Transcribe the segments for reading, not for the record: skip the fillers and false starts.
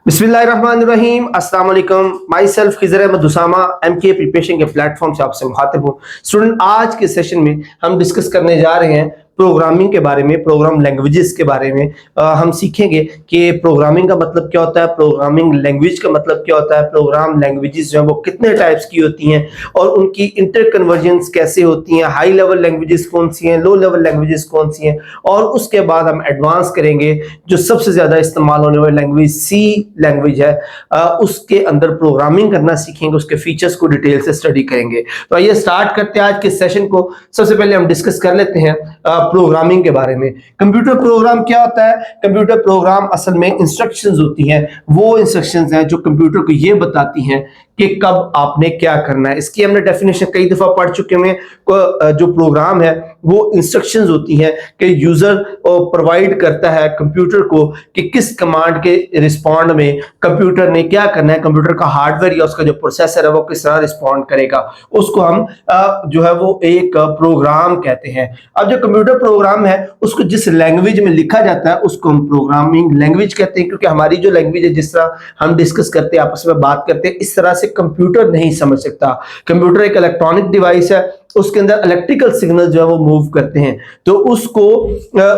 बिस्मिल्लाहिर्रहमानिर्रहीम अस्सलाम वालेकुम। Myself Khizar Ahmed Usama MK preparation के प्लेटफॉर्म से आपसे मुखातिब हूँ। स्टूडेंट, आज के सेशन में हम डिस्कस करने जा रहे हैं प्रोग्रामिंग के बारे में, प्रोग्राम लैंग्वेजेस के बारे में। हम सीखेंगे कि प्रोग्रामिंग का मतलब क्या होता है, प्रोग्रामिंग लैंग्वेज का मतलब क्या होता है, प्रोग्राम लैंग्वेजेस जो है वो कितने टाइप्स की होती हैं और उनकी इंटर कन्वर्जन्स कैसे होती हैं, हाई लेवल लैंग्वेजेस कौन सी हैं, लो लेवल लैंग्वेजेस कौन सी हैं। और उसके बाद हम एडवांस करेंगे जो सबसे ज्यादा इस्तेमाल होने वाली लैंग्वेज सी लैंग्वेज है, उसके अंदर प्रोग्रामिंग करना सीखेंगे, उसके फीचर्स को डिटेल से स्टडी करेंगे। तो आइए स्टार्ट करते हैं आज के सेशन को। सबसे पहले हम डिस्कस कर लेते हैं प्रोग्रामिंग के बारे में। कंप्यूटर प्रोग्राम क्या होता है? कंप्यूटर प्रोग्राम असल में इंस्ट्रक्शंस होती हैं, वो इंस्ट्रक्शंस हैं जो कंप्यूटर को ये बताती हैं कि कब आपने क्या करना है। इसकी हमने डेफिनेशन कई दफा पढ़ चुके हैं। जो प्रोग्राम है वो इंस्ट्रक्शंस होती हैं कि यूजर प्रोवाइड करता है कंप्यूटर को कि किस कमांड के रिस्पॉन्ड में कंप्यूटर ने क्या करना है, कंप्यूटर का हार्डवेयर या उसका जो प्रोसेसर है वो किस तरह रिस्पॉन्ड करेगा। उसको हम जो है वो एक प्रोग्राम कहते हैं। अब जो कंप्यूटर प्रोग्राम है उसको जिस लैंग्वेज में लिखा जाता है उसको हम प्रोग्रामिंग लैंग्वेज कहते हैं, क्योंकि हमारी जो लैंग्वेज है, जिस तरह हम डिस्कस करते हैं, आपस में बात करते हैं, इस तरह से कंप्यूटर नहीं समझ सकता। कंप्यूटर एक इलेक्ट्रॉनिक डिवाइस है, उसके अंदर इलेक्ट्रिकल सिग्नल जो है वो मूव करते हैं, तो उसको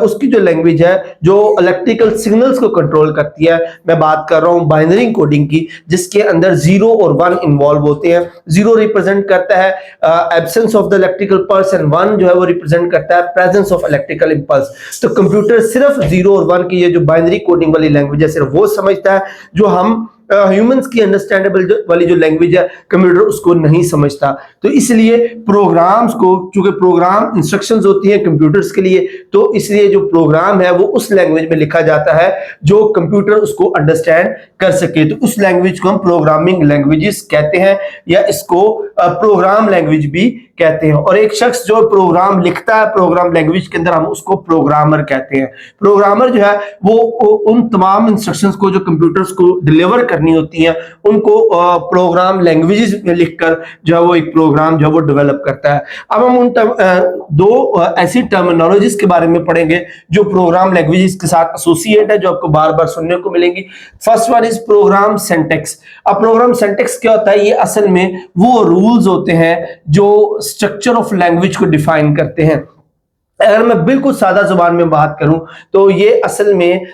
उसकी जो लैंग्वेज है जो इलेक्ट्रिकल सिग्नल्स को कंट्रोल करती है। मैं बात कर रहा हूं बाइनरी कोडिंग की, जिसके अंदर 0 और 1 इन्वॉल्व होते हैं। 0 रिप्रेजेंट करता है absence of the electrical pulse and 1 जो है वो रिप्रेजेंट करता है प्रेजेंस ऑफ इलेक्ट्रिकल इंपल्स। तो कंप्यूटर सिर्फ 0 और 1 की ये जो बाइनरी कोडिंग वाली लैंग्वेज है सिर्फ वो समझता है। जो हम ह्यूमंस की अंडरस्टैंडेबल वाली जो लैंग्वेज है कंप्यूटर उसको नहीं समझता। तो इसलिए प्रोग्राम्स को, चूंकि प्रोग्राम इंस्ट्रक्शंस होती हैं कंप्यूटर्स के लिए, तो इसलिए जो प्रोग्राम है वो उस लैंग्वेज में लिखा जाता है जो कंप्यूटर उसको अंडरस्टैंड कर सके। तो उस लैंग्वेज को हम प्रोग्रामिंग लैंग्वेजेस कहते हैं, या इसको प्रोग्राम लैंग्वेज भी कहते हैं। और एक शख्स जो प्रोग्राम लिखता है प्रोग्राम लैंग्वेज के अंदर, हम उसको प्रोग्रामर कहते हैं। प्रोग्रामर जो है वो उन तमाम इंस्ट्रक्शंस को जो कंप्यूटर्स को डिलीवर करनी होती हैं उनको प्रोग्राम लैंग्वेजेस में लिखकर जो है वो एक प्रोग्राम जो है वो डेवलप करता है। अब हम उन दो ऐसी टर्मिनोलॉजीज के बारे में पढ़ेंगे जो प्रोग्राम लैंग्वेजेस के साथ एसोसिएट है, जो आपको बार बार सुनने को मिलेंगी। First one is program syntax. अब प्रोग्राम सिंटैक्स क्या होता है? ये असल में वो रूल्स होते हैं जो स्ट्रक्चर ऑफ लैंग्वेज को डिफाइन करते हैं। अगर मैं बिल्कुल सादा जुबान में बात करूं तो ये असल में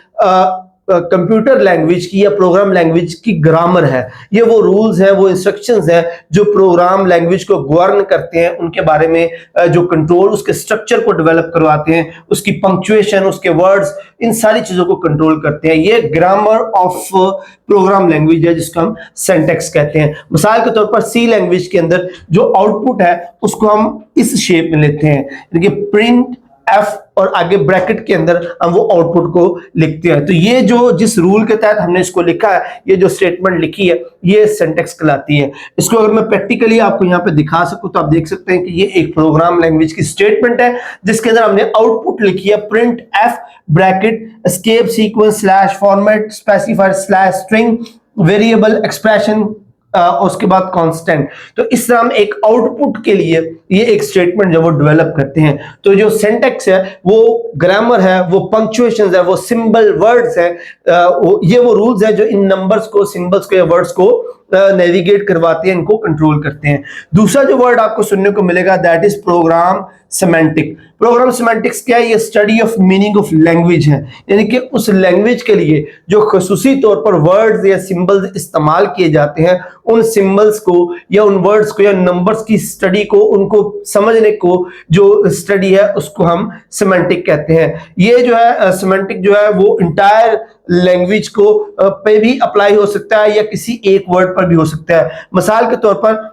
कंप्यूटर लैंग्वेज की या प्रोग्राम लैंग्वेज की ग्रामर है। ये वो रूल्स हैं, वो इंस्ट्रक्शंस हैं जो प्रोग्राम लैंग्वेज को गवर्न करते हैं, उनके बारे में जो कंट्रोल, उसके स्ट्रक्चर को डेवलप करवाते हैं, उसकी पंक्चुएशन, उसके वर्ड्स, इन सारी चीजों को कंट्रोल करते हैं। ये ग्रामर ऑफ प्रोग्राम लैंग्वेज है जिसको हम सिंटैक्स कहते हैं। मिसाल के तौर पर सी लैंग्वेज के अंदर जो आउटपुट है उसको हम इस शेप में लेते हैं, देखिए प्रिंट एफ, और आगे ब्रैकेट के अंदर हम वो आउटपुट को लिखते हैं। तो ये जो जिस रूल के तहत हमने इसको लिखा है, ये जो स्टेटमेंट लिखी है, ये सिंटैक्स कहलाती है। इसको अगर मैं प्रैक्टिकली आपको यहाँ पे दिखा सकूं तो आप देख सकते हैं कि ये एक प्रोग्राम लैंग्वेज की स्टेटमेंट है जिसके अंदर हमने आउटपुट लिखी है print F bracket escape sequence slash format specifier slash string variable expression उसके बाद कांस्टेंट। तो इस तरह हम एक आउटपुट के लिए ये एक स्टेटमेंट जो वो डेवलप करते हैं। तो जो सिंटैक्स है वो ग्रामर है, वो पंक्चुएशंस है, वो सिंबल वर्ड्स है, ये वो रूल्स है जो इन नंबर्स को, सिंबल्स को या वर्ड्स को नेविगेट करवाते हैं, इनको कंट्रोल करते हैं। दूसरा जो वर्ड आपको सुनने को मिलेगा that is program semantic. Program semantics क्या है? ये study of meaning of language है, यानी कि उस लैंग्वेज के लिए जो खसूसी तौर पर वर्ड्स या सिंबल्स इस्तेमाल किए जाते हैं, उन सिंबल्स को या उन वर्ड्स को या नंबर्स की स्टडी को, उनको समझने को जो स्टडी है उसको हम सिमेंटिक कहते हैं। ये जो है सिमेंटिक जो है वो इंटायर लैंग्वेज को पे भी अप्लाई हो सकता है या किसी एक वर्ड पर भी हो सकता है। मिसाल के तौर पर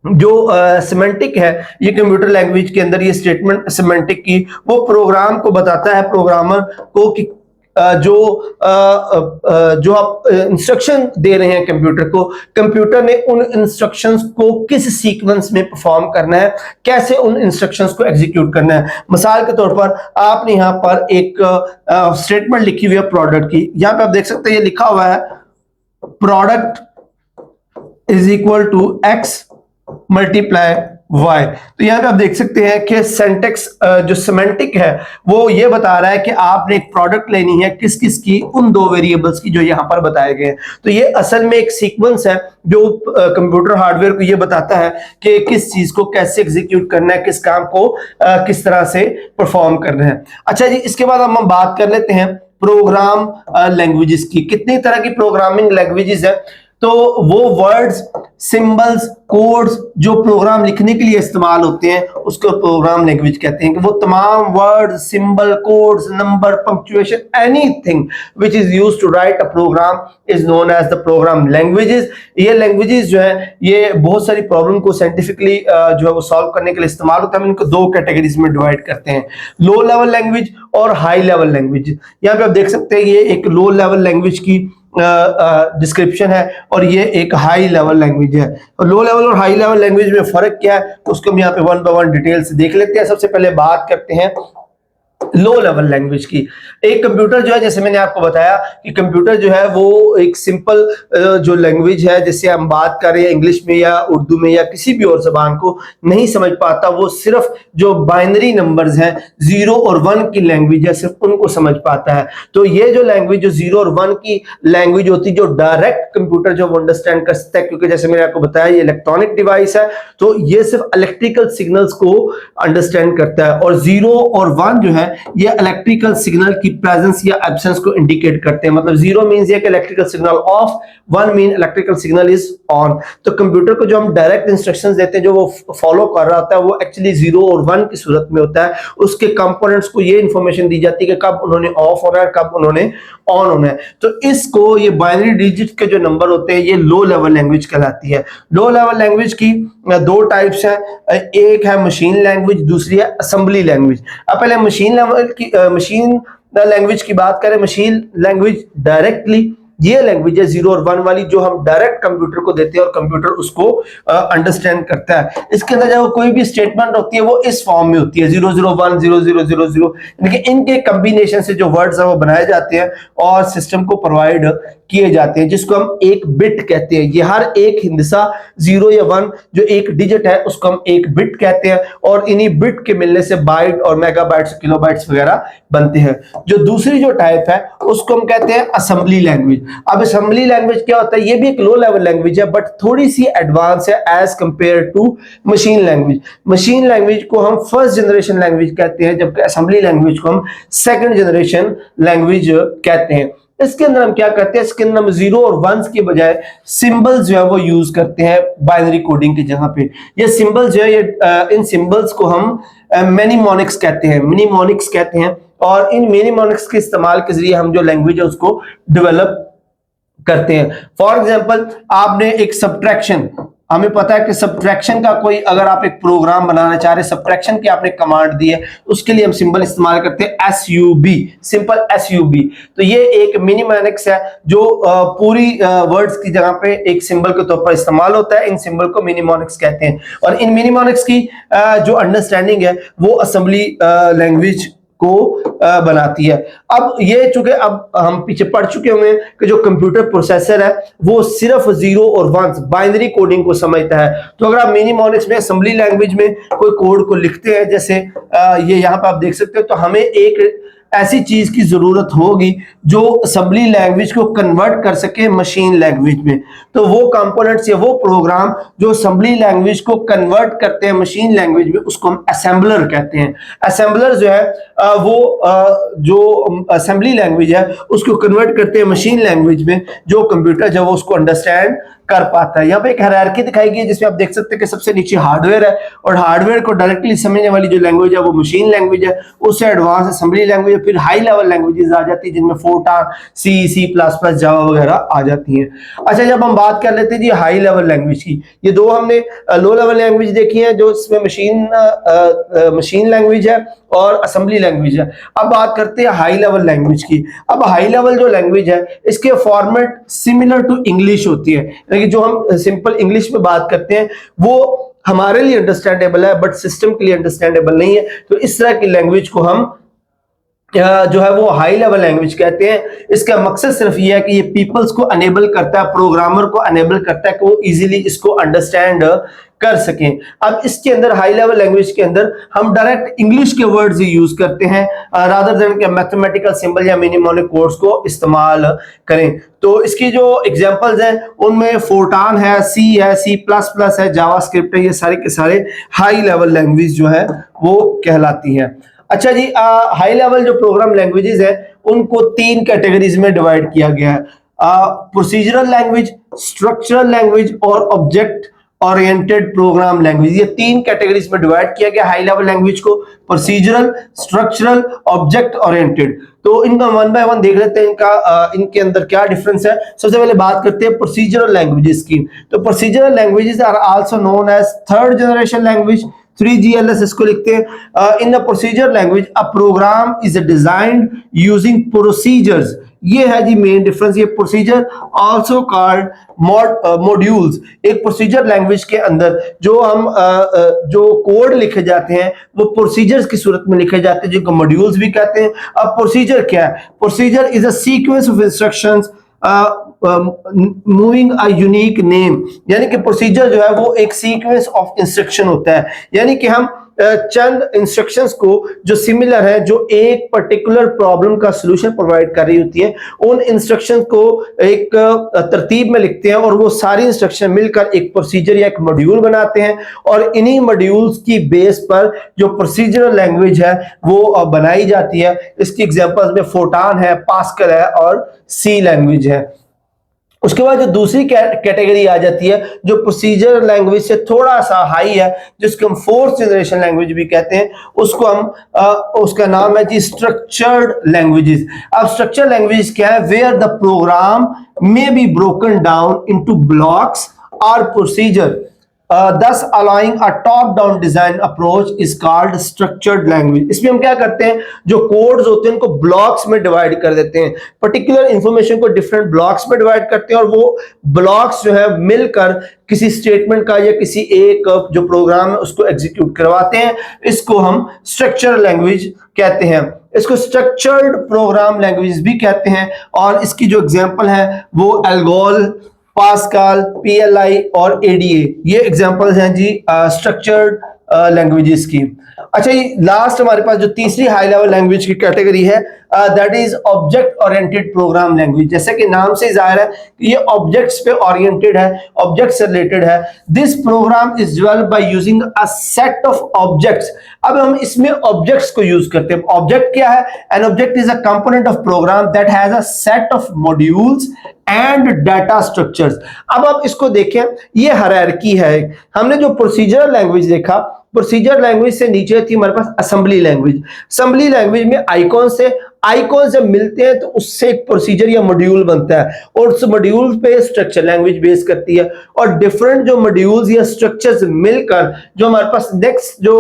जो सिमेंटिक है ये कंप्यूटर लैंग्वेज के अंदर, ये स्टेटमेंट सिमेंटिक की वो प्रोग्राम को बताता है, प्रोग्रामर को, कि जो आप इंस्ट्रक्शन दे रहे हैं कंप्यूटर को, कंप्यूटर ने उन इंस्ट्रक्शंस को किस सीक्वेंस में परफॉर्म करना है, कैसे उन इंस्ट्रक्शंस को एग्जीक्यूट करना है। मिसाल के तौर पर आपने यहाँ पर एक स्टेटमेंट लिखी हुई है प्रोडक्ट की। यहाँ पे आप देख सकते हैं ये लिखा हुआ है product is equal to X multiply Y. तो यहाँ पे आप देख सकते हैं कि सिंटैक्स जो सिमेंटिक है वो ये बता रहा है कि आपने एक प्रोडक्ट लेनी है किस किस की, उन दो वेरिएबल्स की जो यहाँ पर बताए गए हैं। तो ये असल में एक सीक्वेंस है जो कंप्यूटर हार्डवेयर को ये बताता है कि किस चीज को कैसे एग्जीक्यूट करना है, किस काम को किस तरह से परफॉर्म करना है। अच्छा जी, इसके बाद हम बात कर लेते हैं प्रोग्राम लैंग्वेजेस की। कितनी तरह की प्रोग्रामिंग लैंग्वेजेस है? तो वो वर्ड्स, सिंबल्स, कोड्स जो प्रोग्राम लिखने के लिए इस्तेमाल होते हैं उसको प्रोग्राम लैंग्वेज कहते हैं। कि वो तमाम word, symbol, codes, number, punctuation, anything which is used to write a program is known as the program languages. ये लैंग्वेजेस जो है ये बहुत सारी प्रॉब्लम को साइंटिफिकली जो है वो सॉल्व करने के लिए इस्तेमाल होता है। हम इनको दो कैटेगरीज में डिवाइड करते हैं, लो लेवल लैंग्वेज और हाई लेवल लैंग्वेज। यहाँ पे आप देख सकते हैं ये एक लो लेवल लैंग्वेज की डिस्क्रिप्शन है और ये एक हाई लेवल लैंग्वेज है। और लो लेवल और हाई लेवल लैंग्वेज में फर्क क्या है उसको हम यहाँ पे वन बाय वन डिटेल से देख लेते हैं। सबसे पहले बात करते हैं लो लेवल लैंग्वेज की। एक कंप्यूटर जो है, जैसे मैंने आपको बताया कि कंप्यूटर जो है वो एक सिंपल जो लैंग्वेज है, जैसे हम बात कर रहे हैं इंग्लिश में या उर्दू में या किसी भी और जबान को नहीं समझ पाता, वो सिर्फ जो बाइनरी नंबर्स हैं 0 और 1 की लैंग्वेज है सिर्फ उनको समझ पाता है। तो ये जो लैंग्वेज जो 0 और 1 की लैंग्वेज होती है जो डायरेक्ट कंप्यूटर जो अंडरस्टैंड कर सकता है, क्योंकि जैसे मैंने आपको बताया ये इलेक्ट्रॉनिक डिवाइस है तो ये सिर्फ इलेक्ट्रिकल सिग्नल्स को अंडरस्टैंड करता है। और 0 और 1 जो है ये इलेक्ट्रिकल सिग्नल की प्रेजेंस या एब्सेंस को इंडिकेट करते हैं। मतलब 0 मींस ये कि electrical signal of, 1 mean electrical signal is on. तो कंप्यूटर को जो हम डायरेक्ट इंस्ट्रक्शंस देते हैं जो वो फॉलो कर रहा होता है वो एक्चुअली 0 और 1 की सूरत में होता है। उसके कंपोनेंट्स को ये इंफॉर्मेशन दी जाती है कि कब उन्होंने ऑफ होना है, कब उन्होंने ऑन होना है। तो इसको ये बाइनरी डिजिट के जो नंबर होते हैं ये लो लेवल लैंग्वेज कहलाती है। लो लेवल लैंग्वेज की दो टाइप्स हैं, एक है मशीन लैंग्वेज, दूसरी है असेंबली लैंग्वेज। अब पहले मशीन लैंग्वेज की बात करें। मशीन लैंग्वेज डायरेक्टली ये लैंग्वेज है 0 और 1 वाली जो हम डायरेक्ट कंप्यूटर को देते हैं और कंप्यूटर उसको अंडरस्टैंड करता है। इसके अंदर जब कोई भी स्टेटमेंट होती है वो इस फॉर्म में होती है 001 0000, यानी कि इनके कॉम्बिनेशन से जो वर्ड्स है वो बनाए जाते हैं और सिस्टम को प्रोवाइड किए जाते हैं, जिसको हम एक बिट कहते हैं। ये हर एक हिंसा 0 या 1 जो एक डिजिट है उसको हम एक बिट कहते हैं और इन्हीं बिट के मिलने से बाइट और मेगाबाइट्स, किलोबाइट्स वगैरह बनते हैं। जो दूसरी जो टाइप है उसको हम कहते हैं असेंबली लैंग्वेज। अब असेंबली लैंग्वेज क्या होता है? ये भी एक लो लेवल लैंग्वेज है बट थोड़ी सी एडवांस है as compare to machine language. Machine language को हम फर्स्ट जनरेशन लैंग्वेज कहते हैं जबकि असेंबली लैंग्वेज को हम सेकंड जनरेशन लैंग्वेज कहते हैं। इसके अंदर हम क्या करते हैं? इसके अंदर हम 0 और 1 के बजाय सिंबल्स जो है वो यूज करते हैं बाइनरी कोडिंग की जगह पे। ये सिंबल्स जो है ये इन सिंबल्स को हम मेनीमोनिक्स कहते हैं, मिनीमोनिक्स कहते हैं और इन मेनीमोनिक्स के इस्तेमाल के जरिए हम जो लैंग्वेज है उसको डेवलप करते हैं। फॉर एग्जांपल आपने एक सब्ट्रैक्शन, हमें पता है कि सब्ट्रैक्शन का कोई अगर आप एक प्रोग्राम बनाना चाह रहे हैं, सब्ट्रैक्शन की आपने कमांड दी है, उसके लिए हम सिंबल इस्तेमाल करते हैं SUB, सिंपल SUB। तो ये एक मिनीमोनिक्स है जो पूरी वर्ड्स की जगह पे एक सिंबल के तौर पर इस्तेमाल होता है। इन सिंबल को मिनीमोनिक्स कहते हैं और इन मिनीमोनिक्स की जो अंडरस्टैंडिंग है वो असेंबली लैंग्वेज को बनाती है। अब ये चूंकि अब हम पीछे पढ़ चुके होंगे कि जो कंप्यूटर प्रोसेसर है वो सिर्फ 0 और 1 बाइनरी कोडिंग को समझता है। तो अगर आप मिनीमोनिक्स में असेंबली लैंग्वेज में कोई कोड को लिखते हैं, जैसे ये यहाँ पे आप देख सकते हो, तो हमें एक ऐसी चीज की जरूरत होगी जो असेंबली लैंग्वेज को कन्वर्ट कर सके मशीन लैंग्वेज में। तो वो कंपोनेंट्स या वो प्रोग्राम जो असेंबली लैंग्वेज को कन्वर्ट करते हैं मशीन लैंग्वेज में उसको हम असेंबलर कहते हैं। असेंबलर जो है जो असेंबली लैंग्वेज है उसको कन्वर्ट करते हैं मशीन लैंग्वेज में, जो कंप्यूटर जब वो उसको अंडरस्टैंड कर पाता है। यहाँ पे एक हायरार्की दिखाई गई है जिसमें आप देख सकते हैं कि सबसे नीचे हार्डवेयर है और हार्डवेयर को डायरेक्टली समझने वाली जो लैंग्वेज है वो मशीन लैंग्वेज है, उससे एडवांस असेंबली लैंग्वेज, फिर हाई लेवल लैंग्वेजेस आ जाती है जिनमें फोर्टान, C++, जावा वगैरह आ जाती हैं। अच्छा, जब हम बात कर लेते हैं जी हाई लेवल लैंग्वेज की, ये दो हमने लो लेवल लैंग्वेज देखी है जो इसमें मशीन लैंग्वेज है और असेंबली लैंग्वेज है। अब बात करते हैं हाई लेवल लैंग्वेज की। अब हाई लेवल जो लैंग्वेज है इसके फॉर्मेट सिमिलर टू इंग्लिश होती है, यानी कि जो हम सिंपल इंग्लिश में बात करते हैं वो हमारे लिए अंडरस्टैंडेबल है बट सिस्टम के लिए अंडरस्टैंडेबल नहीं है। तो इस तरह की लैंग्वेज को हम जो है वो हाई लेवल लैंग्वेज कहते हैं। इसका मकसद सिर्फ ये है कि ये पीपल्स को अनेबल करता है, प्रोग्रामर को अनेबल करता है कि वो इजीली इसको अंडरस्टैंड कर सकें। अब इसके अंदर हाई लेवल लैंग्वेज के अंदर हम डायरेक्ट इंग्लिश के वर्ड्स ही यूज करते हैं रादर देन के मैथमेटिकल सिंबल या मिनिमोनिक कोड्स को इस्तेमाल करें। तो इसकी जो एग्जांपल्स हैं उनमें फोर्टान है, सी है, सी प्लस प्लस है, जावास्क्रिप्ट है, ये सारे के सारे हाई लेवल लैंग्वेज जो है वो कहलाती हैं। अच्छा जी, हाई लेवल जो प्रोग्राम लैंग्वेजेस है उनको 3 कैटेगरीज में डिवाइड किया गया है, प्रोसीजरल लैंग्वेज, स्ट्रक्चरल लैंग्वेज और ऑब्जेक्ट ओरिएंटेड प्रोग्राम लैंग्वेज। ये 3 कैटेगरीज में डिवाइड किया गया हाई लेवल लैंग्वेज को, प्रोसीजरल, स्ट्रक्चरल, ऑब्जेक्ट ओरिएंटेड। तो इनका वन बाय वन देख लेते हैं, इनके अंदर क्या डिफरेंस है। सबसे पहले बात करते हैं प्रोसीजरल लैंग्वेजेस की। तो procedural languages are also known as third generation language, 3GLS इसको लिखते हैं। In the procedure language a program is designed using procedures. ये है जी मेन डिफरेंस। ये प्रोसीजर आल्सो कॉल्ड मॉड्यूल्स। एक प्रोसीजर लैंग्वेज के अंदर जो हम जो कोड लिखे जाते हैं वो प्रोसीजर्स की सूरत में लिखे जाते हैं, जिनको मॉड्यूल्स भी कहते हैं। अब प्रोसीजर क्या है? Procedure is a sequence of instructions moving a unique name, यानी कि प्रोसीजर जो है वो एक सीक्वेंस ऑफ इंस्ट्रक्शन होता है, यानी कि हम चंद इंस्ट्रक्शंस को जो सिमिलर है, जो एक पर्टिकुलर प्रॉब्लम का सलूशन प्रोवाइड कर रही होती है, उन इंस्ट्रक्शंस को एक तरतीब में लिखते हैं और वो सारी इंस्ट्रक्शन मिलकर एक प्रोसीजर या एक मॉड्यूल बनाते हैं। और इन्हीं मॉड्यूल्स की बेस पर जो प्रोसीजरल लैंग्वेज है वो बनाई जाती है। इसकी एग्जांपल्स में फोर्टान है, पास्कल है और सी लैंग्वेज है। उसके बाद जो दूसरी कैटेगरी आ जाती है जो प्रोसीजर लैंग्वेज से थोड़ा सा हाई है, जिसको हम फोर्थ जनरेशन लैंग्वेज भी कहते हैं, उसको हम उसका नाम है जी स्ट्रक्चर्ड लैंग्वेजेस। अब स्ट्रक्चर्ड लैंग्वेज क्या है? Where the program may be broken down into blocks और procedure, thus allowing a top down design approach is called structured language। इसमें हम क्या करते हैं, जो कोड्स होते हैं उनको ब्लॉक्स में डिवाइड कर देते हैं, पर्टिकुलर इंफॉर्मेशन को डिफरेंट ब्लॉक्स में डिवाइड करते हैं और वो ब्लॉक्स जो है मिलकर किसी स्टेटमेंट का या किसी एक जो प्रोग्राम है उसको एग्जीक्यूट करवाते हैं। इसको हम स्ट्रक्चरल लैंग्वेज कहते हैं। इसको स्ट्रक्चर्ड प्रोग्राम लैंग्वेज भी कहते हैं और इसकी जो एग्जांपल है वो एल्गोल, पास्कल, PLI और ADA, ये एग्जांपल्स हैं जी स्ट्रक्चर्ड लैंग्वेजेस की। अच्छा, ये लास्ट हमारे पास जो तीसरी हाई लेवल लैंग्वेज की कैटेगरी है that is object oriented program language. जैसे कि नाम से जाहिर है कि ये ऑब्जेक्ट्स पे ओरिएंटेड है, ऑब्जेक्ट से रिलेटेड है। This program is developed by using a set of objects. अब हम इसमें ऑब्जेक्ट्स को यूज करते हैं। ऑब्जेक्ट क्या है? An object is a component of program that has a set of modules and data structures. अब आप इसको देखें, ये हायरार्की है। हमने जो प्रोसीजरल लैंग्वेज देखा, प्रोसीजर लैंग्वेज से नीचे थी हमारे पास असेंबली लैंग्वेज। असेंबली लैंग्वेज में आइकॉन से आइकॉन जब मिलते हैं तो उससे एक प्रोसीजर या मॉड्यूल बनता है और उस मॉड्यूल पे स्ट्रक्चर लैंग्वेज बेस करती है। और डिफरेंट जो मॉड्यूल्स या स्ट्रक्चर्स मिलकर जो हमारे पास नेक्स्ट जो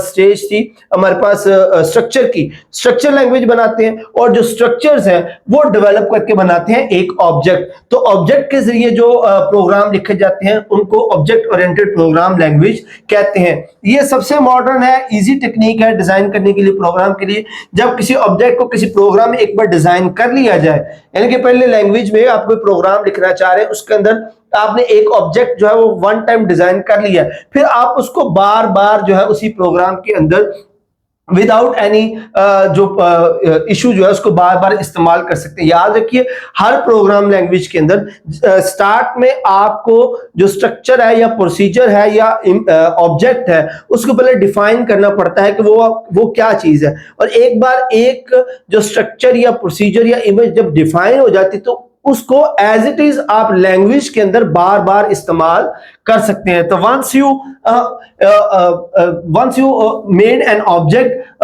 स्टेज थी हमारे पास स्ट्रक्चर की, स्ट्रक्चर लैंग्वेज बनाते हैं और जो स्ट्रक्चर्स हैं वो डेवलप करके बनाते हैं एक ऑब्जेक्ट। तो ऑब्जेक्ट के जरिए जो प्रोग्राम लिखे जाते हैं उनको ऑब्जेक्ट ओरिएंटेड प्रोग्राम लैंग्वेज कहते हैं। ये सबसे मॉडर्न है, इजी टेक्निक है डिजाइन करने के लिए, प्रोग्राम के लिए। जब किसी ऑब्जेक्ट को किसी प्रोग्राम में एक बार डिजाइन कर लिया जाए, यानी कि पहले लैंग्वेज में आप कोई प्रोग्राम लिखना चाह रहे हैं, उसके अंदर आपने एक ऑब्जेक्ट जो है वो वन टाइम डिजाइन कर लिया, फिर आप उसको बार बार जो है उसी प्रोग्राम के अंदर विदाउट एनी जो इशू जो है उसको बार बार इस्तेमाल कर सकते हैं। याद रखिए, हर प्रोग्राम लैंग्वेज के अंदर स्टार्ट में आपको जो स्ट्रक्चर है या प्रोसीजर है या ऑब्जेक्ट है उसको पहले डिफाइन करना पड़ता है कि वो क्या चीज है। और एक बार एक जो स्ट्रक्चर या प्रोसीजर या इमेज जब डिफाइन हो जाती तो उसको एज इट इज आप लैंग्वेज के अंदर बार बार इस्तेमाल कर सकते हैं। तो once you made an object,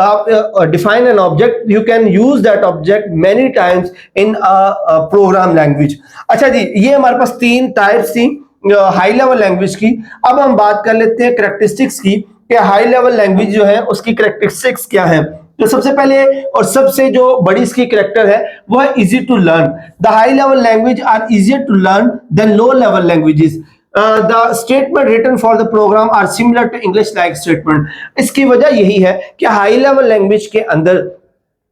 define an object, you can use that object many times in program language. अच्छा जी, ये हमारे पास 3 टाइप्स थी हाई लेवल लैंग्वेज की। अब हम बात कर लेते हैं कैरेक्टरिस्टिक्स की कि हाई लेवल लैंग्वेज जो है उसकी कैरेक्टरिस्टिक्स क्या है। तो सबसे पहले और सबसे जो बड़ी इसकी कैरेक्टर है वो है easy to learn. The high level language are easier to learn than low level languages. The statement written for the program are similar to English like statement. इसकी वजह यही है कि हाई लेवल लैंग्वेज के अंदर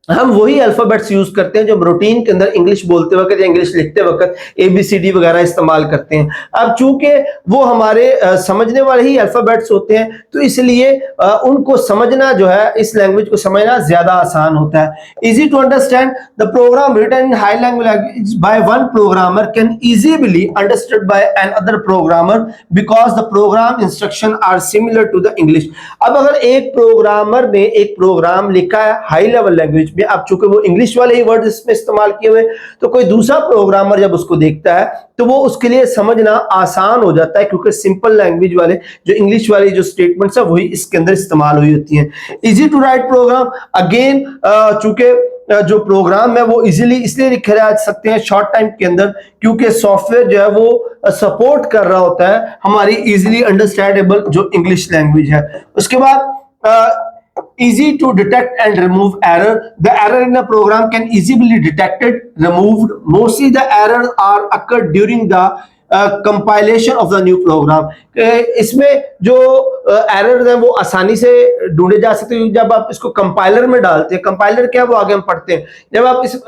हम वही अल्फाबेट्स यूज करते हैं जो रूटीन के अंदर इंग्लिश बोलते वक्त या इंग्लिश लिखते वक्त ABCD वगैरह इस्तेमाल करते हैं। अब चूंकि वो हमारे समझने वाले ही अल्फाबेट्स होते हैं, तो इसलिए उनको समझना जो है, इस लैंग्वेज को समझना ज्यादा आसान होता है। Easy to understand the program written in high language by one programmer can easily understood by another programmer because the program instruction are similar to the English. अब अगर एक प्रोग्रामर ने एक प्रोग्राम लिखा है हाई लेवल लैंग्वेज में, अब चूंकि वो इंग्लिश वाले ही वर्ड इसमें इस्तेमाल किए हुए, तो कोई दूसरा प्रोग्रामर जब उसको देखता है तो वो उसके लिए समझना आसान हो जाता है, क्योंकि सिंपल लैंग्वेज वाले जो इंग्लिश वाली जो स्टेटमेंट्स है वही इसके अंदर इस्तेमाल हुई होती हैं। Easy to write program, again चूंकि जो प्रोग्राम है वो इजीली इसलिए लिखे जा सकते हैं शॉर्ट टाइम के अंदर, क्योंकि सॉफ्टवेयर जो है वो सपोर्ट कर रहा होता है हमारी इजीली अंडरस्टैंडेबल जो इंग्लिश लैंग्वेज है। उसके बाद easy to detect and remove error. The error in a program can easily be detected, removed. Mostly the errors are occurred during the compilation of the new program. इसमें जो error है वो आसानी से ढूंढे जा सकते हैं जब आप इसको कंपाइलर में डालते हैं। कंपाइलर क्या, वो आगे हम पढ़ते हैं। जब आप इस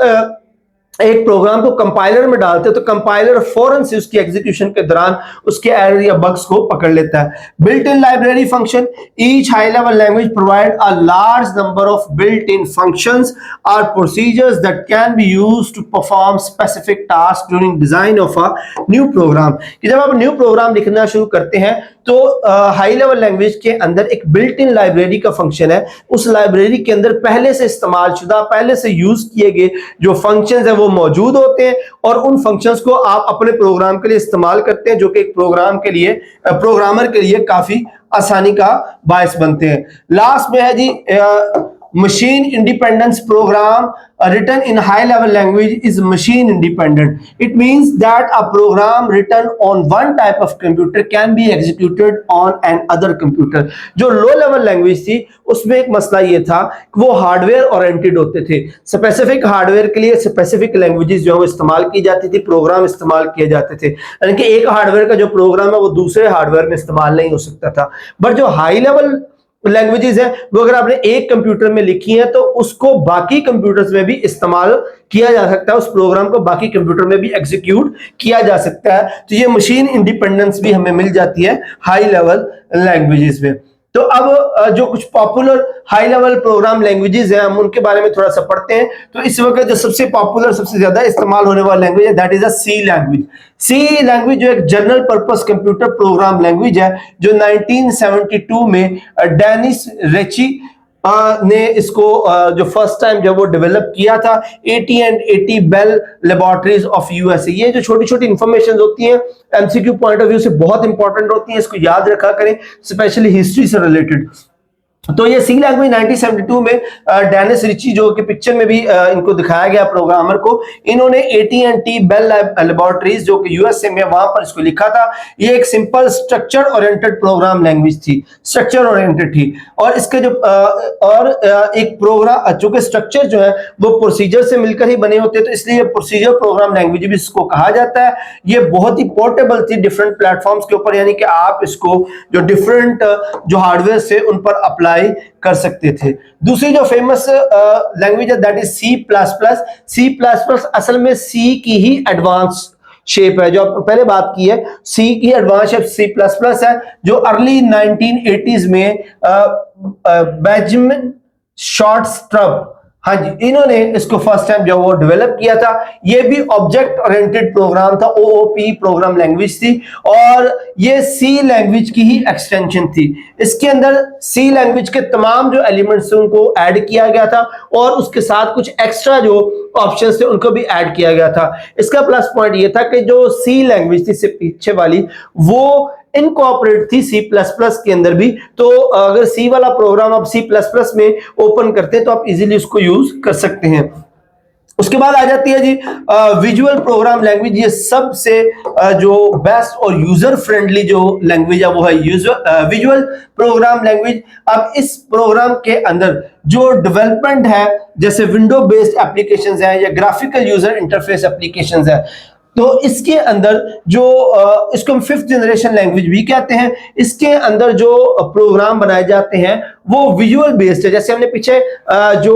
एक प्रोग्राम को कंपाइलर में डालते हो तो कंपाइलर फौरन से उसकी एग्जीक्यूशन के दौरान उसके एरर या बग्स को पकड़ लेता है। Built in library function, each high level language provide a large number of built in functions और procedures that can be used to perform specific task during design of a new program. कि जब आप new program लिखना शुरू करते हैं तो high level language के अंदर एक बिल्ट इन लाइब्रेरी का फंक्शन है। उस लाइब्रेरी के अंदर पहले से इस्तेमाल शुदा, पहले से यूज किए गए जो फंक्शंस है वो मौजूद होते हैं, और उन फंक्शंस को आप अपने प्रोग्राम के लिए इस्तेमाल करते हैं, जो कि एक प्रोग्राम के लिए, प्रोग्रामर के लिए काफी आसानी का बायस बनते हैं। लास्ट में है जी machine independence program written in high level language is machine independent. It means that a program written on one type of computer can be executed on an other computer. जो low level language थी उसमें एक मसला ये था कि वो hardware oriented होते थे। स्पेसिफिक हार्डवेयर के लिए स्पेसिफिक लैंग्वेजेस जो है इस्तेमाल की जाती थी, प्रोग्राम इस्तेमाल किए जाते थे, यानी कि एक हार्डवेयर का जो प्रोग्राम है वो दूसरे हार्डवेयर में इस्तेमाल नहीं हो सकता था। बट जो हाई लेवल लैंग्वेजेस है वो अगर आपने एक कंप्यूटर में लिखी है तो उसको बाकी कंप्यूटर्स में भी इस्तेमाल किया जा सकता है, उस प्रोग्राम को बाकी कंप्यूटर में भी एग्जीक्यूट किया जा सकता है। तो ये मशीन इंडिपेंडेंस भी हमें मिल जाती है हाई लेवल लैंग्वेजेस में। तो अब जो कुछ popular high level program languages हैं हम उनके बारे में थोड़ा सा पढ़ते हैं। तो इस वक्त जो सबसे पॉपुलर, सबसे ज्यादा इस्तेमाल होने वाला लैंग्वेज है that is a C language. C language जो एक general purpose computer program language है जो 1972 में डेनिस रिची ने इसको जो फर्स्ट टाइम जब वो डेवलप किया था AT&T bell laboratories of USA. ये जो छोटी छोटी इंफॉर्मेशन होती हैं एमसीक्यू पॉइंट ऑफ व्यू से बहुत इंपॉर्टेंट होती हैं, इसको याद रखा करें, स्पेशली हिस्ट्री से रिलेटेड। तो ये सी लैंग्वेज 1972 में डेनिस रिची जो कि पिक्चर में भी इनको दिखाया गया प्रोग्रामर को, इन्होंने AT&T बेल लेबोरेटरीज जो कि यूएसए में, वहां पर इसको लिखा था। ये एक simple structure oriented program language थी, स्ट्रक्चर ओरिएंटेड थी। और इसके जो एक प्रोग्राम चूंकि स्ट्रक्चर जो है वो प्रोसीजर से मिलकर ही बने होते हैं, तो इसलिए प्रोसीजर प्रोग्राम लैंग्वेज भी इसको कहा जाता है। ये बहुत ही पोर्टेबल थी डिफरेंट प्लेटफॉर्म्स के ऊपर, यानी कि आप इसको जो डिफरेंट जो हार्डवेयर से उन पर अप्लाई कर सकते थे। दूसरी जो फेमस लैंग्वेज है that is C plus plus. C plus plus असल में सी की ही एडवांस शेप है, जो पहले बात की है सी की advance shape C plus plus है, जो अर्ली 1980s में बेंजामिन शॉर्ट्सट्रब, हाँ जी, इन्होंने इसको फर्स्ट टाइम जब वो डेवलप किया था। ये भी ऑब्जेक्ट ओरिएंटेड प्रोग्राम था, OOP प्रोग्राम लैंग्वेज थी, और ये सी लैंग्वेज की ही एक्सटेंशन थी। इसके अंदर सी लैंग्वेज के तमाम जो एलिमेंट्स उनको ऐड किया गया था, और उसके साथ कुछ एक्स्ट्रा जो ऑप्शंस थे उनको भी ऐड किया गया था। इसका प्लस पॉइंट ये था कि जो सी लैंग्वेज थी इससे पीछे वाली, वो इनकॉर्पोरेट थी सी प्लस प्लस के अंदर भी। तो अगर सी वाला प्रोग्राम आप सी प्लस प्लस में ओपन करते हैं तो आप इजीली उसको यूज कर सकते हैं। उसके बाद आ जाती है जी विजुअल प्रोग्राम लैंग्वेज। ये सबसे जो बेस्ट और यूजर फ्रेंडली जो लैंग्वेज है वो है विजुअल प्रोग्राम लैंग्वेज। अब इस प्रोग्राम के अंदर जो डेवलपमेंट है, जैसे विंडो बेस्ड एप्लीकेशंस हैं या ग्राफिकल यूजर इंटरफेस एप्लीकेशंस है, तो इसके अंदर जो इसको हम 5th जनरेशन लैंग्वेज भी कहते हैं। इसके अंदर जो प्रोग्राम बनाए जाते हैं वो विजुअल बेस्ड है। जैसे हमने पीछे जो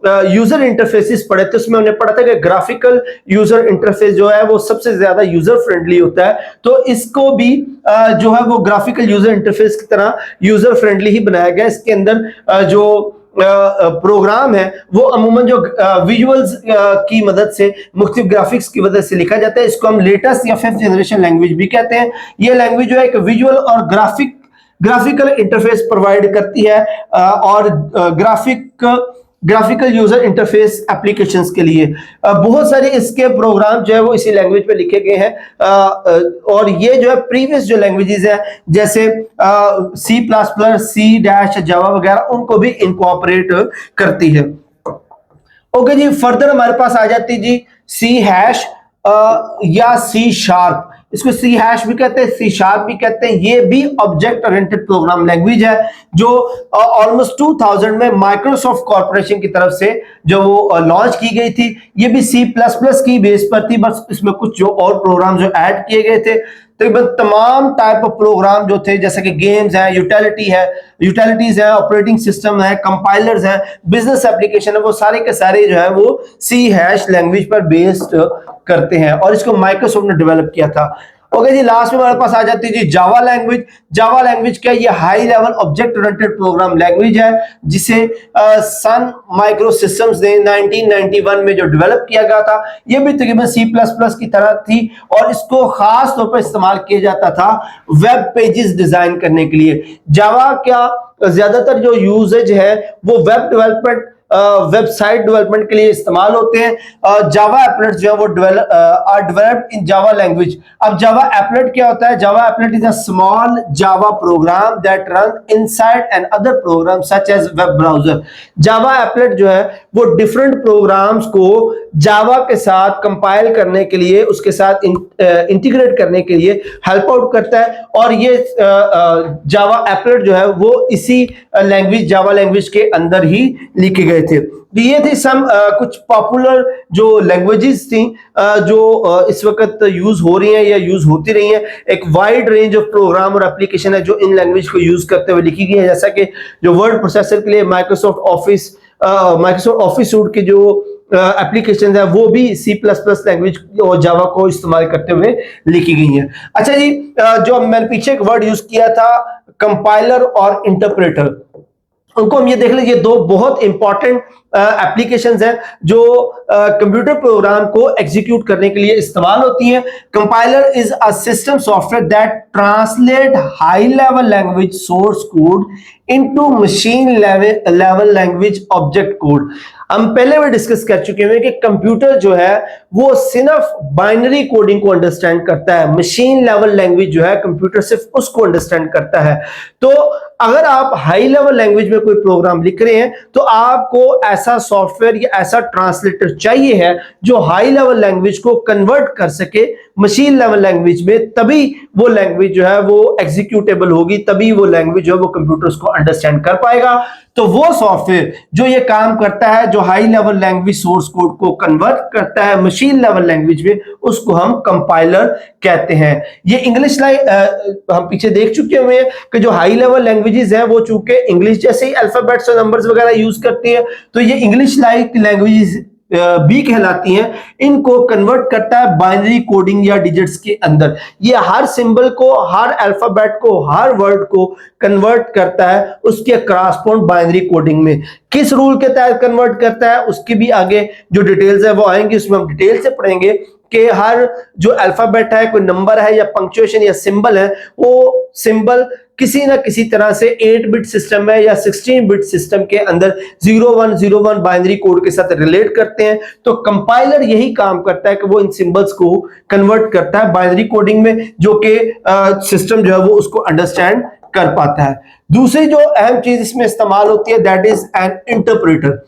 यूजर इंटरफेसेस पढ़े थे उसमें हमने पढ़ा था कि ग्राफिकल यूजर इंटरफेस जो है वो सबसे ज्यादा यूजर फ्रेंडली होता है, तो इसको भी जो है वो ग्राफिकल यूजर इंटरफेस की तरह यूजर फ्रेंडली ही बनाया गया। इसके अंदर जो प्रोग्राम है वो अमूमन जो विजुअल्स की मदद से, मुख्तलिफ ग्राफिक्स की मदद से लिखा जाता है। इसको हम लेटेस्ट या 5th जनरेशन लैंग्वेज भी कहते हैं। ये लैंग्वेज जो है एक विजुअल और ग्राफिकल इंटरफेस प्रोवाइड करती है और ग्राफिकल यूजर इंटरफेस एप्लीकेशंस के लिए बहुत सारे इसके प्रोग्राम जो है वो इसी लैंग्वेज पे लिखे गए हैं। और ये जो है प्रीवियस जो लैंग्वेजेस हैं जैसे C++, सी डैश, जावा वगैरह उनको भी इनकॉर्पोरेट करती है। ओके जी, फर्दर हमारे पास आ जाती जी C# या C#। इसको C# भी कहते हैं, C# भी कहते हैं। ये भी ऑब्जेक्ट ओरिएंटेड प्रोग्राम लैंग्वेज है जो ऑलमोस्ट 2000 में माइक्रोसॉफ्ट कॉर्पोरेशन की तरफ से जो वो लॉन्च की गई थी। ये भी C++ की बेस पर थी, बस इसमें कुछ जो और प्रोग्राम जो ऐड किए गए थे। तकरीबन तमाम टाइप ऑफ प्रोग्राम जो थे जैसे कि गेम्स है, यूटिलिटीज है, ऑपरेटिंग सिस्टम है, कंपाइलर्स है, बिजनेस एप्लीकेशन है, वो सारे के सारे जो है वो C# लैंग्वेज पर बेस्ड करते हैं और इसको माइक्रोसॉफ्ट ने डेवलप किया था। ओके जी, लास्ट में हमारे पास आ जाती है जी जावा लैंग्वेज। जावा लैंग्वेज क्या है? ये high level object oriented program language है जिसे सन माइक्रो सिस्टम्स ने 1991 में जो डेवलप किया गया था। ये भी तकरीबन C++ की तरह थी और इसको खास तौर पर इस्तेमाल किया जाता था वेब पेजेस डिजाइन करने के लिए। जावा क्या ज्यादातर जो यूजेज है वो वेब डेवलपमेंट, वेबसाइट डेवलपमेंट के लिए इस्तेमाल होते हैं। जावा एप्लेट्स जो है वो डेवलप्ड इन जावा लैंग्वेज। अब जावा एप्लेट क्या होता है? Java applet is a small Java program that run inside and other program such as web browser. Java applet जो है वो डिफरेंट प्रोग्राम्स को जावा के साथ कंपाइल करने के लिए, उसके साथ इंटीग्रेट करने के लिए हेल्प आउट करता है। और ये जावा एप्लेट जो है वो इसी लैंग्वेज, जावा लैंग्वेज के अंदर ही लिखे गए थे। तो ये थी कुछ पॉपुलर जो लैंग्वेजेस थी जो इस वक्त यूज हो रही हैं या यूज होती रही हैं। एक वाइड रेंज ऑफ प्रोग्राम और एप्लीकेशन है जो इन लैंग्वेज को यूज करते हुए लिखी गई है, जैसा कि जो वर्ड प्रोसेसर के लिए माइक्रोसॉफ्ट ऑफिस सूट की जो एप्लीकेशन है वो भी C++ लैंग्वेज और जावा को इस्तेमाल करते हुए लिखी गई है। अच्छा जी, जो मैंने पीछे एक वर्ड यूज किया था कंपाइलर और इंटरप्रेटर, उनको हम ये देख लीजिए। दो बहुत इंपॉर्टेंट एप्लीकेशंस हैं जो कंप्यूटर प्रोग्राम को एग्जीक्यूट करने के लिए इस्तेमाल होती हैं। Compiler is a system software that translate high level language source code into machine level language object code. हम पहले भी डिस्कस कर चुके हैं कि कंप्यूटर जो है वो सिर्फ बाइनरी कोडिंग को अंडरस्टैंड करता है। मशीन लेवल लैंग्वेज जो है कंप्यूटर सिर्फ उसको अंडरस्टैंड करता है। तो अगर आप हाई लेवल लैंग्वेज में कोई प्रोग्राम लिख रहे हैं तो आपको ऐसा सॉफ्टवेयर या ऐसा ट्रांसलेटर चाहिए है जो हाई लेवल लैंग्वेज को कन्वर्ट कर सके मशीन लेवल लैंग्वेज में, तभी वो लैंग्वेज जो है वो एग्जीक्यूटेबल होगी, तभी वो लैंग्वेज जो है वो कंप्यूटर उसको अंडरस्टैंड कर पाएगा। तो वो सॉफ्टवेयर जो ये काम करता है, जो high level language source code को कन्वर्ट करता है मशीन लेवल लैंग्वेज में, उसको हम कंपाइलर कहते हैं। ये इंग्लिश हम पीछे देख चुके हुए हैं कि जो हाई लेवल लैंग्वेजेस हैं वो चूंकि इंग्लिश जैसे ही अल्फाबेट्स और नंबर्स वगैरह यूज करती है, तो ये इंग्लिश लाइक लैंग्वेजेस भी कहलाती हैं। इनको कन्वर्ट करता है बाइनरी कोडिंग या डिजिट्स के अंदर। ये हर सिंबल को, हर अल्फाबेट को, हर वर्ड को कन्वर्ट करता है उसके क्रॉसपोंड बाइनरी कोडिंग में। किस रूल के तहत कन्वर्ट करता है उसकी भी आगे जो डिटेल्स है वो आएंगी, उसमें हम डिटेल से पढ़ेंगे कि हर जो अल्फाबेट है, कोई नंबर है या पंक्चुएशन या सिंबल है, वो सिंबल किसी ना किसी तरह से 8 बिट सिस्टम है या 16 बिट सिस्टम के अंदर 0101 बाइनरी कोड के साथ रिलेट करते हैं। तो कंपाइलर यही काम करता है कि वो इन सिंबल्स को कन्वर्ट करता है बाइनरी कोडिंग में, जो कि सिस्टम जो है वो उसको अंडरस्टैंड कर पाता है। दूसरी जो अहम चीज इसमें इस्तेमाल होती है that is N interpreter.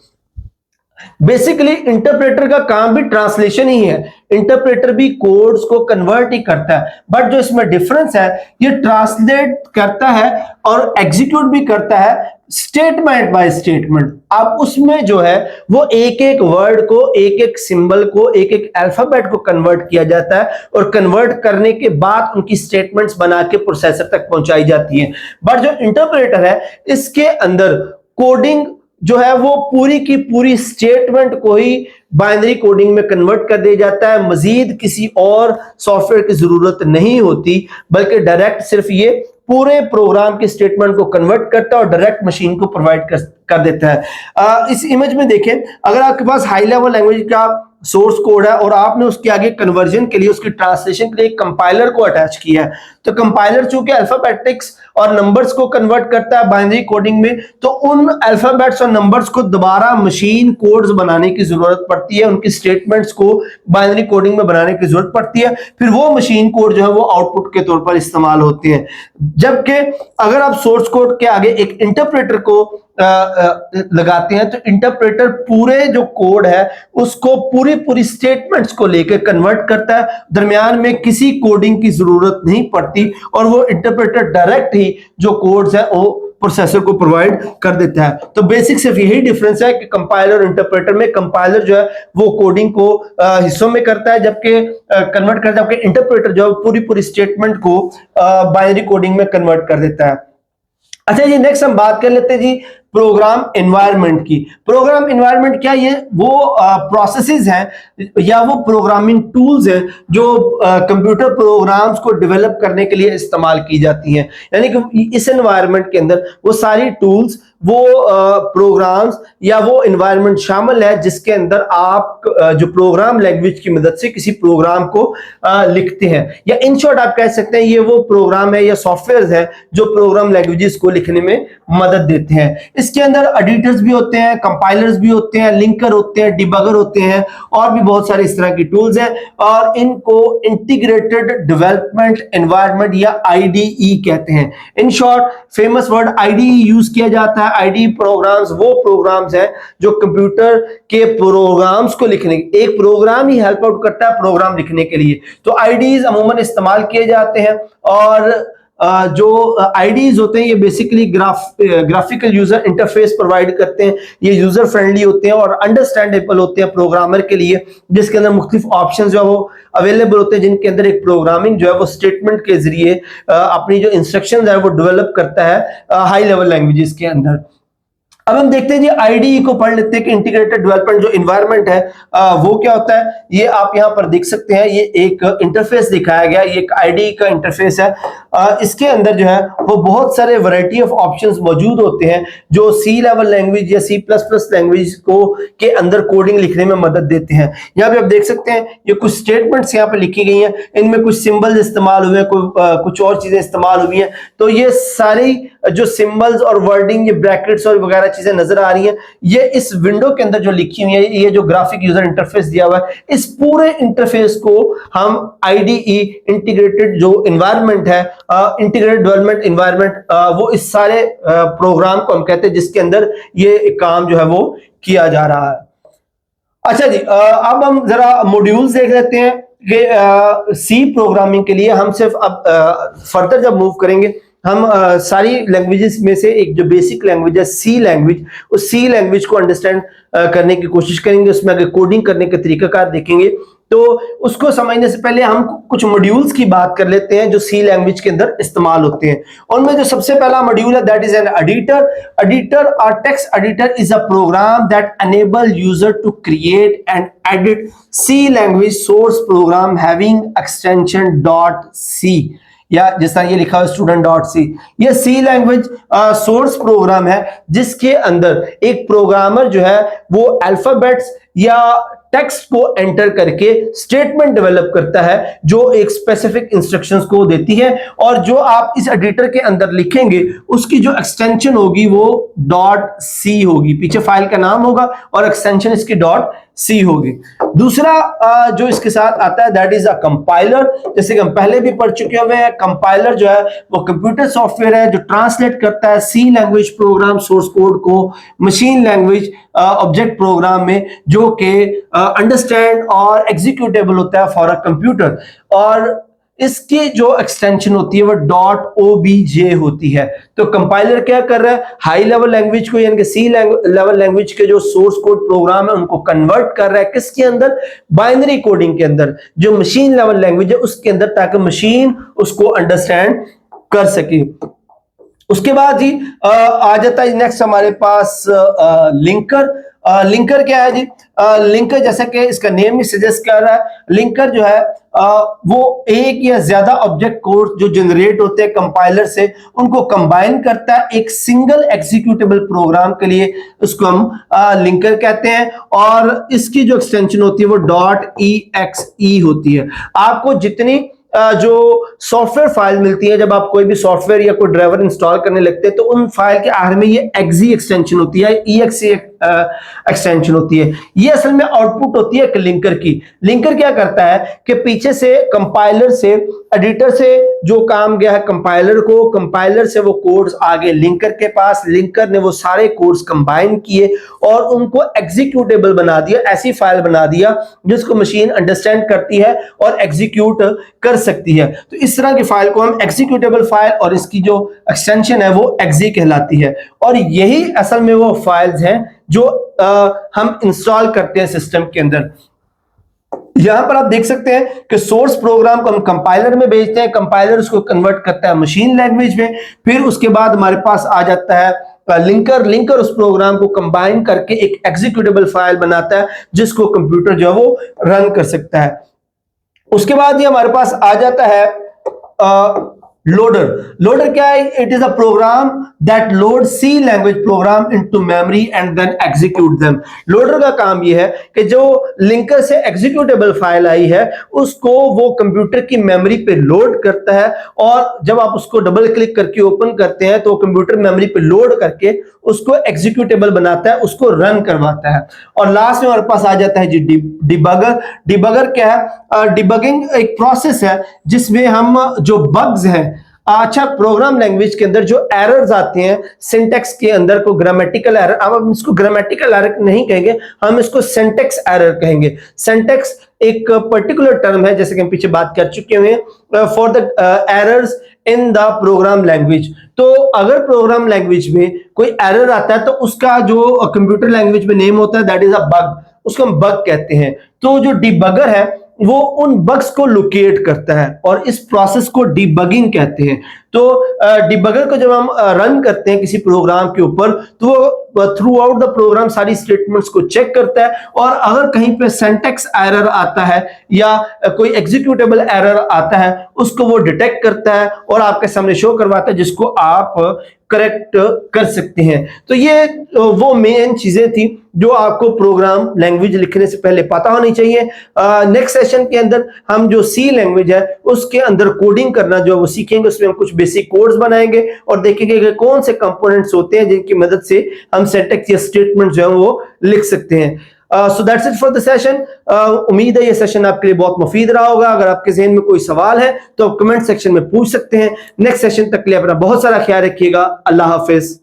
Basically interpreter का काम भी ट्रांसलेशन ही है। इंटरप्रेटर भी कोड्स को कन्वर्ट ही करता है, बट जो इसमें डिफरेंस है ये ट्रांसलेट करता है और एग्जीक्यूट भी करता है स्टेटमेंट बाय स्टेटमेंट। अब उसमें जो है वो एक एक वर्ड को, एक एक सिंबल को, एक एक अल्फाबेट को कन्वर्ट किया जाता है और कन्वर्ट करने के बाद उनकी स्टेटमेंट्स बना के प्रोसेसर तक पहुंचाई जाती है। बट जो इंटरप्रेटर है इसके अंदर कोडिंग जो है वो पूरी की पूरी स्टेटमेंट को ही बाइनरी कोडिंग में कन्वर्ट कर दिया जाता है। मजीद किसी और सॉफ्टवेयर की जरूरत नहीं होती, बल्कि डायरेक्ट सिर्फ ये पूरे प्रोग्राम के स्टेटमेंट को कन्वर्ट करता है और डायरेक्ट मशीन को प्रोवाइड कर देता है। इस इमेज में देखें, अगर आपके पास हाई लेवल लैंग्वेज का सोर्स कोड है और आपने उसके आगे कन्वर्जन के लिए, उसकी ट्रांसलेशन के लिए एक कंपाइलर को अटैच किया है, तो कंपाइलर चूंकि अल्फाबेटिक्स और नंबर्स को कन्वर्ट करता है बाइनरी कोडिंग में, तो उन अल्फाबेट्स और नंबर्स को दोबारा मशीन कोड्स बनाने की जरूरत पड़ती है, उनकी स्टेटमेंट्स को बाइनरी कोडिंग में बनाने की जरूरत पड़ती है। फिर वो मशीन कोड जो है वो आउटपुट के तौर पर इस्तेमाल होते हैं। जबकि अगर आप सोर्स कोड के आगे एक इंटरप्रेटर को लगाते हैं, तो इंटरप्रेटर पूरे जो कोड है उसको पूरी स्टेटमेंट्स को लेकर कन्वर्ट करता है, दरमियान में किसी कोडिंग की जरूरत नहीं पड़ती, और वो इंटरप्रेटर डायरेक्ट ही जो कोड्स है वो प्रोसेसर को प्रोवाइड कर देता है। तो बेसिक सिर्फ यही डिफरेंस है कि कंपाइलर और इंटरप्रेटर में कंपाइलर जो है वो कोडिंग को हिस्सों में करता है, जबकि कन्वर्ट करता है, जबकि इंटरप्रेटर जो है पूरी स्टेटमेंट को बाइनरी कोडिंग में कन्वर्ट कर देता है। अच्छा जी, नेक्स्ट हम बात कर लेते हैं जी प्रोग्राम एनवायरनमेंट की। प्रोग्राम एनवायरनमेंट क्या, ये वो प्रोसेसेस हैं या वो प्रोग्रामिंग टूल्स हैं जो कंप्यूटर प्रोग्राम्स को डेवलप करने के लिए इस्तेमाल की जाती हैं। यानी कि इस एनवायरनमेंट के अंदर वो सारी टूल्स, वो प्रोग्राम्स या वो एनवायरनमेंट शामिल है जिसके अंदर आप जो प्रोग्राम लैंग्वेज की मदद से किसी प्रोग्राम को लिखते हैं, या इन शॉर्ट आप कह सकते हैं ये वो प्रोग्राम है या सॉफ्टवेयर है जो प्रोग्राम लैंग्वेजेस को लिखने में मदद देते हैं। इसके अंदर एडिटर्स भी होते हैं, कंपाइलर्स भी होते हैं, लिंकर होते हैं, डिबगर होते हैं, और भी बहुत सारे इस तरह की टूल्स हैं, और इनको इंटीग्रेटेड डेवलपमेंट एनवायरनमेंट या आईडीई कहते हैं। In short famous word IDE use किया जाता है। आईडीई प्रोग्राम्स वो प्रोग्राम्स हैं जो कंप्यूटर के प्रोग्राम्स को लिखने, एक प्रोग्राम ही हेल्प आउट करता है प्रोग्राम लिखने के लिए, तो आईडीईज अमूमन इस्तेमाल किए जाते हैं। और जो आईडीज होते हैं ये basically graphical user interface provide करते हैं, ये यूजर फ्रेंडली होते हैं और अंडरस्टैंडेबल होते हैं प्रोग्रामर के लिए, जिसके अंदर मुख्तलिफ ऑप्शंस जो है वो अवेलेबल होते हैं, जिनके अंदर एक प्रोग्रामिंग जो है वो स्टेटमेंट के जरिए अपनी जो इंस्ट्रक्शंस है वो डेवलप करता है हाई लेवल लैंग्वेजेस के अंदर। अब हम देखते हैं जी आईडीई को पढ़ लेते हैं कि इंटीग्रेटेड डेवलपमेंट जो एनवायरनमेंट है वो क्या होता है। ये आप यहां पर देख सकते हैं, ये एक इंटरफेस दिखाया गया, ये एक आईडीई का इंटरफेस है। इसके अंदर जो है वो बहुत सारे वैरायटी ऑफ ऑप्शंस मौजूद होते हैं जो सी लेवल लैंग्वेज या C++ लैंग्वेज को के अंदर कोडिंग लिखने में मदद देते हैं। यहाँ पे आप देख सकते हैं ये कुछ स्टेटमेंट्स यहाँ पे लिखी गई हैं, इनमें कुछ सिंबल्स इस्तेमाल हुए हैं, कुछ और चीजें इस्तेमाल हुई हैं। तो ये सारी जो सिंबल्स और वर्डिंग, ये ब्रैकेट्स और वगैरह चीजें नजर आ रही हैं, ये इस विंडो के अंदर जो लिखी हुई है, ये जो ग्राफिक यूजर इंटरफेस दिया हुआ है, इस पूरे इंटरफेस को हम आईडीई इंटीग्रेटेड जो एनवायरनमेंट है, इंटीग्रेटेड डेवलपमेंट एनवायरनमेंट, वो इस सारे प्रोग्राम को हम कहते हैं जिसके अंदर ये काम जो है वो किया जा रहा है। अच्छा जी, अब हम जरा मॉड्यूल्स देख लेते हैं कि सी प्रोग्रामिंग के लिए हम सिर्फ अब फर्दर जब मूव करेंगे, हम सारी लैंग्वेजेस में से एक जो बेसिक लैंग्वेज है सी लैंग्वेज, उस सी लैंग्वेज को अंडरस्टैंड करने की कोशिश करेंगे, उसमें अगर कोडिंग करने के तरीकाकार देखेंगे। तो उसको समझने से पहले हम कुछ मॉड्यूल्स की बात कर लेते हैं जो सी लैंग्वेज के अंदर इस्तेमाल होते हैं। उनमें जो सबसे पहला मॉड्यूल है that is an editor. Editor और text editor is a program that enable user to create and edit C language source program having extension .c, या जिस तरह ये लिखा है student.c। ये सी लैंग्वेज सोर्स प्रोग्राम है जिसके अंदर एक प्रोग्रामर जो है वो अल्फाबेट्स या टेक्स्ट को एंटर करके स्टेटमेंट डेवलप करता है जो एक स्पेसिफिक इंस्ट्रक्शंस को देती है, और जो आप इस एडिटर के अंदर लिखेंगे उसकी जो एक्सटेंशन होगी वो .c होगी, पीछे फाइल का नाम होगा और एक्सटेंशन इसकी .c होगी। दूसरा जो इसके साथ आता है दैट इज अ कंपाइलर। जैसे कि हम पहले भी पढ़ चुके हुए हैं, कंपाइलर जो है वो कंप्यूटर सॉफ्टवेयर है जो ट्रांसलेट करता है सी लैंग्वेज प्रोग्राम सोर्स कोड को मशीन लैंग्वेज ऑब्जेक्ट प्रोग्राम में, जो कि अंडरस्टैंड और एग्जीक्यूटेबल होता है फॉर अ कंप्यूटर, और इसकी जो एक्सटेंशन होती है वो .obj होती है। तो कंपाइलर क्या कर रहा है, हाई लेवल लैंग्वेज को यानी कि सी लेवल लैंग्वेज के जो सोर्स कोड प्रोग्राम है उनको कन्वर्ट कर रहा है किसके अंदर, बाइनरी कोडिंग के अंदर, जो मशीन लेवल लैंग्वेज है उसके अंदर, ताकि मशीन उसको अंडरस्टैंड कर सके। उसके बाद जी आ जाता है नेक्स्ट हमारे पास लिंकर। लिंकर क्या है जी? लिंकर जैसा कि इसका नेम ही सजेस्ट कर रहा है, लिंकर जो है वो एक या ज्यादा ऑब्जेक्ट कोड जो जनरेट होते हैं कंपाइलर से, उनको कंबाइन करता है एक सिंगल एग्जीक्यूटेबल प्रोग्राम के लिए, उसको हम लिंकर कहते हैं। और इसकी जो एक्सटेंशन होती है वो .exe होती है। आपको जितनी जो सॉफ्टवेयर फाइल मिलती है, जब आप कोई भी सॉफ्टवेयर या कोई ड्राइवर इंस्टॉल करने लगते हैं तो उन फाइल के आखिर में ये एक्जी एक्सटेंशन होती है, exe एक्सटेंशन होती है। ये असल में आउटपुट होती है एक लिंकर की। लिंकर क्या करता है कि पीछे से कंपाइलर से, एडिटर से जो काम गया है कंपाइलर को, कंपाइलर से वो कोड्स आगे लिंकर के पास, लिंकर ने वो सारे कोड्स कंबाइन किए और उनको एग्जीक्यूटेबल बना दिया, ऐसी फाइल बना दिया जिसको मशीन अंडरस्टैंड करती है और एग्जीक्यूट कर सकती है। तो इस तरह की फाइल को हम एग्जीक्यूटेबल फाइल, और इसकी जो एक्सटेंशन है वो एक्जी कहलाती है। और यही असल में वो फाइल्स हैं जो हम इंस्टॉल करते हैं सिस्टम के अंदर। यहां पर आप देख सकते हैं कि सोर्स प्रोग्राम को हम कंपाइलर में भेजते हैं, कंपाइलर उसको कन्वर्ट करता है मशीन लैंग्वेज में, फिर उसके बाद हमारे पास आ जाता है लिंकर। लिंकर उस प्रोग्राम को कंबाइन करके एक एग्जीक्यूटेबल फाइल बनाता है जिसको कंप्यूटर जो है वो रन कर सकता है। उसके बाद ये हमारे पास आ जाता है लोडर। लोडर क्या है? It is a program that load C language program into memory and then execute them. Loader का काम यह है कि जो लिंकर से एग्जीक्यूटेबल फाइल आई है उसको वो कंप्यूटर की मेमोरी पे लोड करता है, और जब आप उसको डबल क्लिक करके ओपन करते हैं तो कंप्यूटर मेमोरी पे लोड करके उसको एग्जीक्यूटेबल बनाता है, उसको रन करवाता है। और लास्ट में हमारे पास आ जाता है जी डिबगर। डिबगर क्या है? डिबगिंग एक प्रोसेस है जिसमें हम जो बग्स हैं, अच्छा प्रोग्राम लैंग्वेज के अंदर जो एरर्स आते हैं सिंटैक्स के अंदर को, ग्रामेटिकल एरर, अब हम इसको ग्रामेटिकल एरर नहीं कहेंगे, हम इसको सिंटैक्स एरर कहेंगे। सिंटैक्स एक पर्टिकुलर टर्म है, जैसे कि हम पीछे बात कर चुके हैं, for the errors in the programme language. तो अगर प्रोग्राम लैंग्वेज में कोई एरर आता है तो उसका जो कंप्यूटर लैंग्वेज में नेम होता है दैट इज अ बग, उसको हम बग कहते हैं। तो जो डिबगर है वो उन बग्स को लोकेट करता है और इस प्रोसेस को डिबगिंग कहते हैं। तो डिबगर को जब हम रन करते हैं किसी प्रोग्राम के ऊपर तो वो थ्रू आउट द प्रोग्राम सारी स्टेटमेंट्स को चेक करता है, और अगर कहीं पे सिंटैक्स एरर आता है या कोई एग्जीक्यूटेबल एरर आता है उसको वो डिटेक्ट करता है और आपके सामने शो करवाता है, जिसको आप करेक्ट कर सकते हैं। तो ये वो मेन चीजें थी जो आपको प्रोग्राम लैंग्वेज लिखने से पहले पता होनी चाहिए। नेक्स्ट सेशन के अंदर हम जो सी लैंग्वेज है उसके अंदर कोडिंग करना जो वो सीखेंगे, उसमें हम कुछ बेसिक कोड्स बनाएंगे और देखेंगे कि कौन से कंपोनेंट्स होते हैं जिनकी मदद से हम सिंटैक्स या स्टेटमेंट जो है वो लिख सकते हैं। So that's it for the session. उम्मीद है ये सेशन आपके लिए बहुत मुफीद रहा होगा। अगर आपके ज़हन में कोई सवाल है तो आप कमेंट सेक्शन में पूछ सकते हैं। नेक्स्ट सेशन तक के लिए अपना बहुत सारा ख्याल रखिएगा। अल्लाह हाफिज।